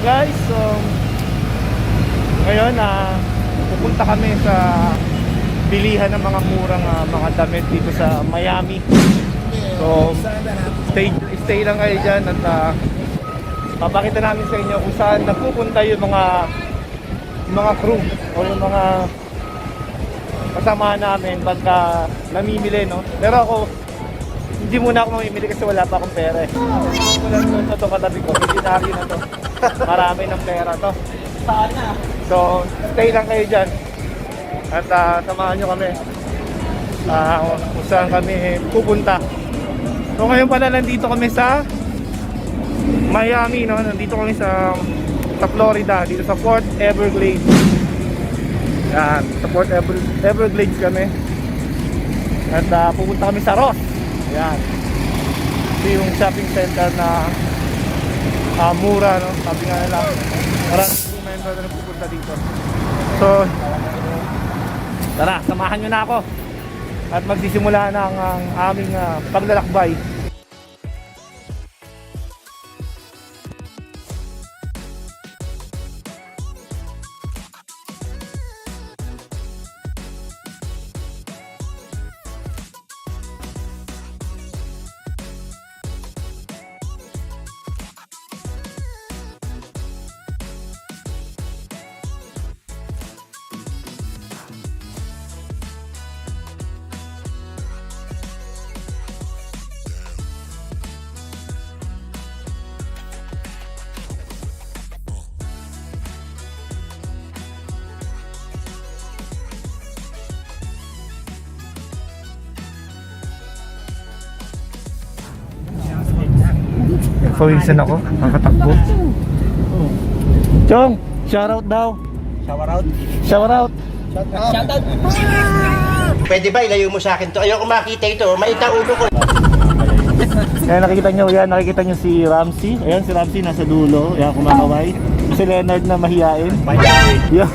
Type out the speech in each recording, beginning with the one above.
guys, so ngayon pupunta kami sa bilihan ng mga murang mga damit dito sa Miami. So stay lang kayo dyan at papakita namin sa inyo kung saan nagpupunta yung mga crew o yung mga kasama namin pagka namimili, no? Pero ako hindi muna ako mamimili kasi wala pa akong pera eh. Wala na ito katabi ko, hindi na rin na to. Marami ng pera to. Sana. So stay lang kayo dyan at samahan nyo kami kung saan kami pupunta. So ngayon pala nandito kami sa Miami, no? Nandito kami sa Florida, dito sa Port Everglades. Yan, sa Port Everglades kami. At pupunta kami sa Ross. Yan. Ito yung shopping center na mura, no? Sabi nga nila, maraming member na pupunta dito. So tara, samahan nyo na ako at magsisimula na ang aming paglalakbay. Pawisan ako, nakatakbo. Chong, shoutout daw. Shoutout. Shoutout. Shoutout. Pwede ba ilayo mo sa akin to? Ayoko makita ito. Maita ulo ko. Ayan, nakikita nyo si Ramsey. Ayan, si Ramsey nasa dulo. Ayan, kumakaway. Si Leonard na mahiyain. Ayan,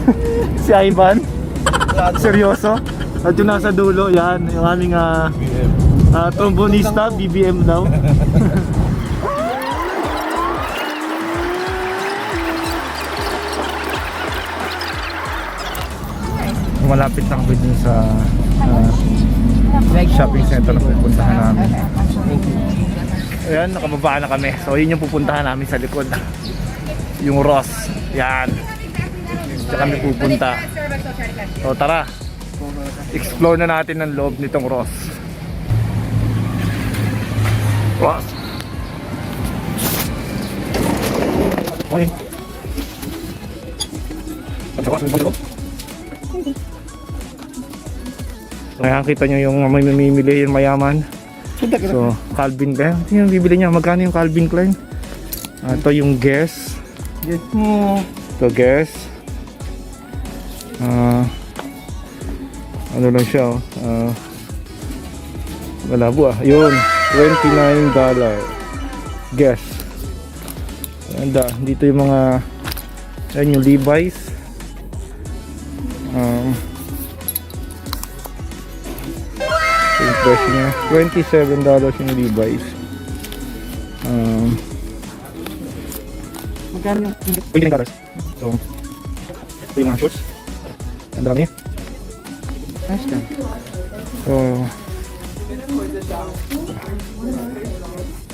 si Ivan. Seryoso. At yung nasa dulo, yan, yung aming trombonista, BBM daw. Malapit na kami dun sa shopping center na pupuntahan namin. Ayan, nakababa na kami. So yun yung pupuntahan namin sa likod. Yung Ross. Yan. Diyan kami pupunta. So tara, explore na natin ang loob nitong Ross. Ross. Okay. Kaya kita nyo yung may mamimili yung mayaman. So Calvin Klein. Ito yung bibili niya. Magkano yung Calvin Klein? Ito yung Guess. Ito Guess. Ano lang siya, malabo yun, $29. Guess. Anda, dito yung mga yan yung Levi's. Yung presyo niya $27 yung Levi's. Magkano yung $29? So ito yung mga shorts. Ang dami. Nice lang.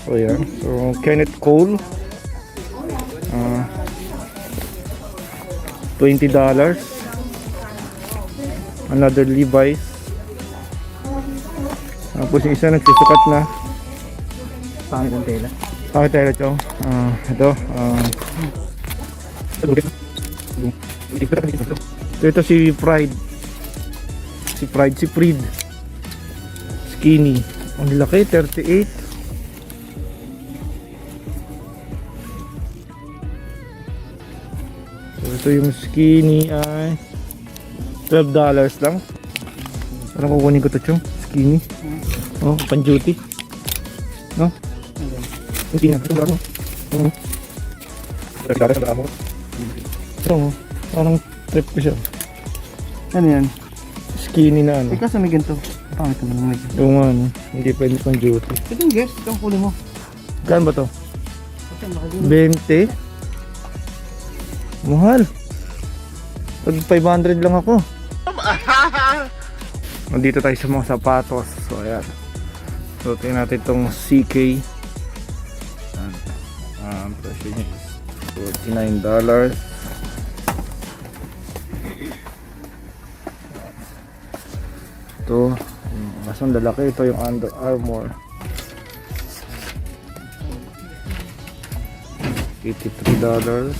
So yan. So Kenneth Cole, $20. Another Levi's. Tapos yung isa nagsusukat na. Pangit ang tela. Pangit tela ito. Ito si Pride. Si Freed. Skinny. Ang laki, 38. So ito yung skinny ay $12 lang. Parang kukunin ko ito, Chong. Skinny. Oh, pan duty. No? Hindi na. Ito ba ako? Ito, parang trip ko siya. Ano yan? Skinny na ano. Ikaw sa may ganito. Pangit naman may ganito. Yung ano, hindi pwede pang duty. Ito yung Guess. Ito ang kulay mo. Gaan ba to? 20. Mahal. Tag 500 lang ako. Nandito tayo sa mga sapatos. So ayan. So tingnan natin itong CK. Presyo niya is $49. Ito, mas ang lalaki. Ito yung Under Armour. $83.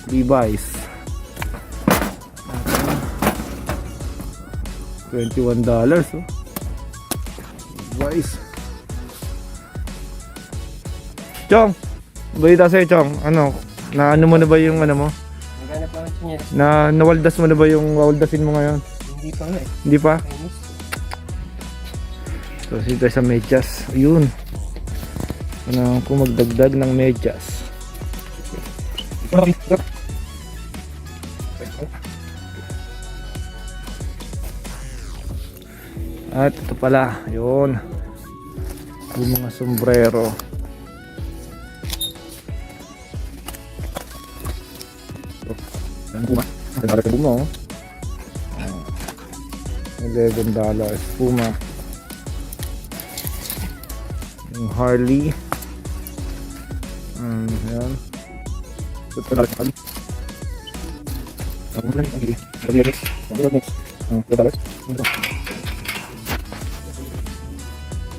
Levi's $21 oh. Levi's. Chong, balita sa'yo Chong, ano, na ano mo na ba yung ano mo? Naghanap lang ng chinyas. Na nawaldas mo na ba yung wawaldasin mo ngayon? Hindi pa nga eh. Hindi pa? Chinese. So dito sa medyas, ayun. Kailangan ko magdagdag ng medyas. At ito pala, yun. Yung mga sombrero. Ang Puma. Ang Puma, oh. $11 Puma. Yung Harley. Ayan.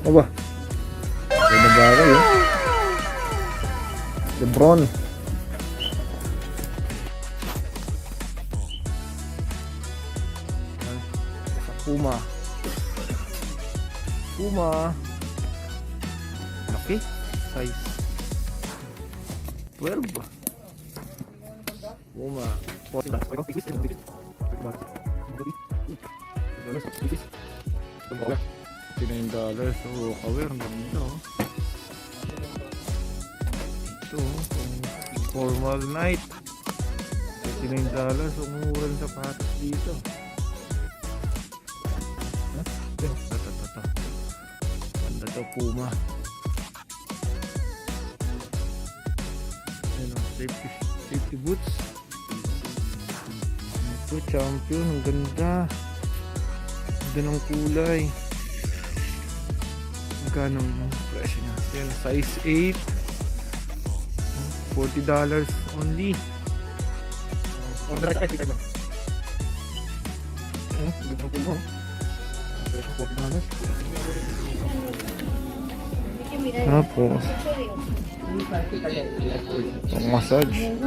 Aba. Ay na bagay eh. Lebron. Puma. Puma. Laki. Size 12. Puma. $9. So, kawer. Ang ganda oh. Ito formal night. $9. So, murang sapatos dito. Ito. Ganda to, Puma. Ayan o, safety boots. Ito, Champion. Ang ganda. Ganda ng kulay. Magkano ang presyo niya? Yan, size 8. $40 only. Order ka, kita mo. Ganda ng kulay. $40. Tapos massage.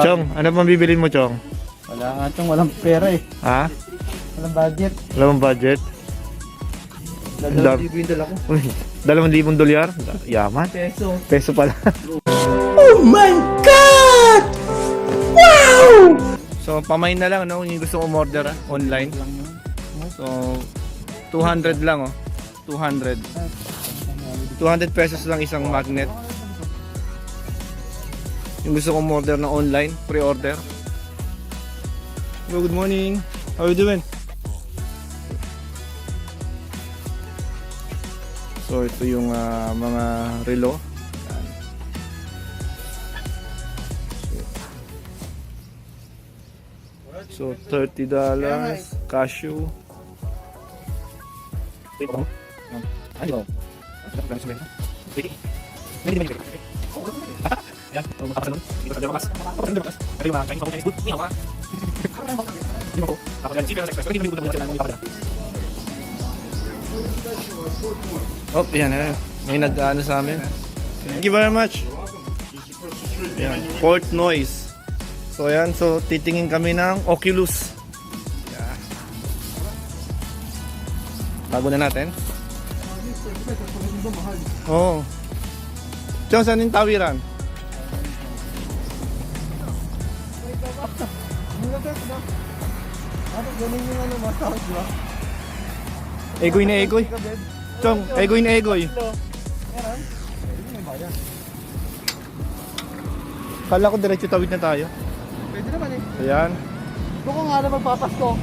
Chong, ano pang bibilin mo, Chong? Wala nga itong walang pera eh. Ha? Walang budget. Wala mong budget? $2,000 yung dala ko. Uy, $2,000? Yaman. Peso. Peso pala. Oh my God! Wow! So, pamain na lang, no? Yung gusto kong order online. So, 200 lang, oh. 200. 200 pesos lang isang magnet. Yung gusto kong order na online, pre-order. Hello, good morning. How are you doing? So, ito yung mga relo. So, $30. Casio. Ano? Oh, yan eh. May nag-ano sa amin. Thank you very much. Yan, Port Noise. So yan, so titingin kami ng Oculus. Yeah. Bago na natin. Oo. Diyan, saan yung tawiran? Egoy na egoy. Chong, egoy na egoy. Kala ko diretso tawid na tayo. Pwede naman eh. Ayan. Doon ko nga na magpapasko.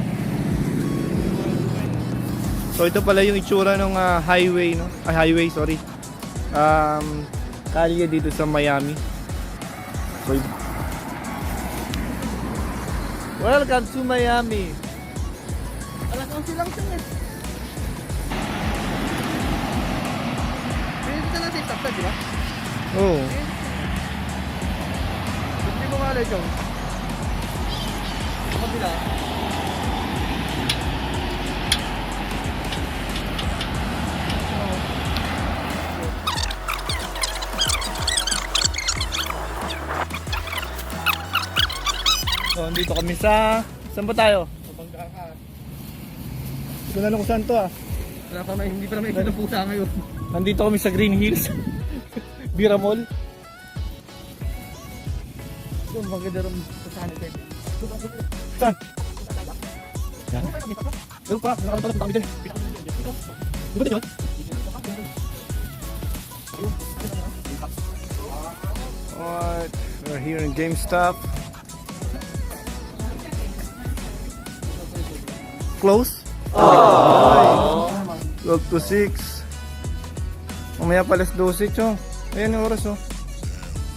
So ito pala yung itsura ng highway, no? Highway, sorry. Kalye dito sa Miami. So, welcome to Miami. Alas 11 lang siya eh. Pwede ka na sa isakta, di ba? Oh. Hindi mo nga Jones. Sa kabila. So, andito kami sa... Saan ba tayo? Mabangga ka. Hindi ko na alam kung saan to ah. Wala pa hindi pa naman ikot ng pusa ngayon. Nandito kami sa Green Hills. Bira Mall. Doon, maganda rin sa sanit. Saan? Yan. Doon pa, nakakatalag kami dyan. Di ba yun? Alright, we're here in GameStop. Close? Aww. 12 to 6. Mamaya pa alas 12, chong. Ayan yung oras, oh.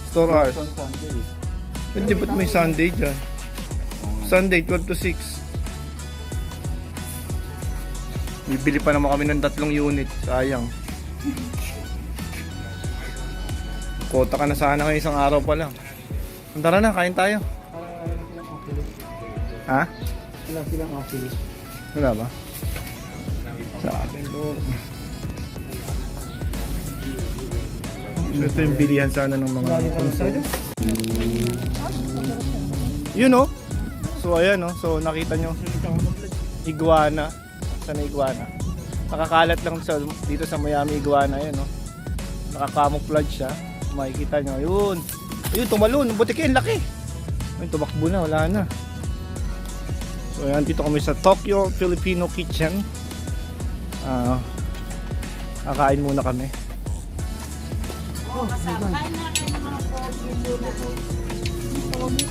Store hours. Hindi ba't may Sunday dyan? Sunday, 12 to 6. Bibili pa naman kami ng 3 unit. Sayang. Kota ka na sana kayo isang araw pa lang. Tara na, kain tayo. Ha? Wala silang office. Wala ba? Sa akin po. Ito yung bilihan sana ng mga console. Yun oh. So ayan oh. So nakita nyo. Iguana. Sana iguana. Nakakalat lang dito sa Miami iguana. Ayan oh. Nakacamouflage siya. Makikita nyo. Yun. Ayun tumalon. Buti kayo laki. Ayun tumakbo na. Wala na. So ayan, dito kami sa Tokyo Filipino Kitchen. Kakain muna kami. Kain na kayo ng mga pogi.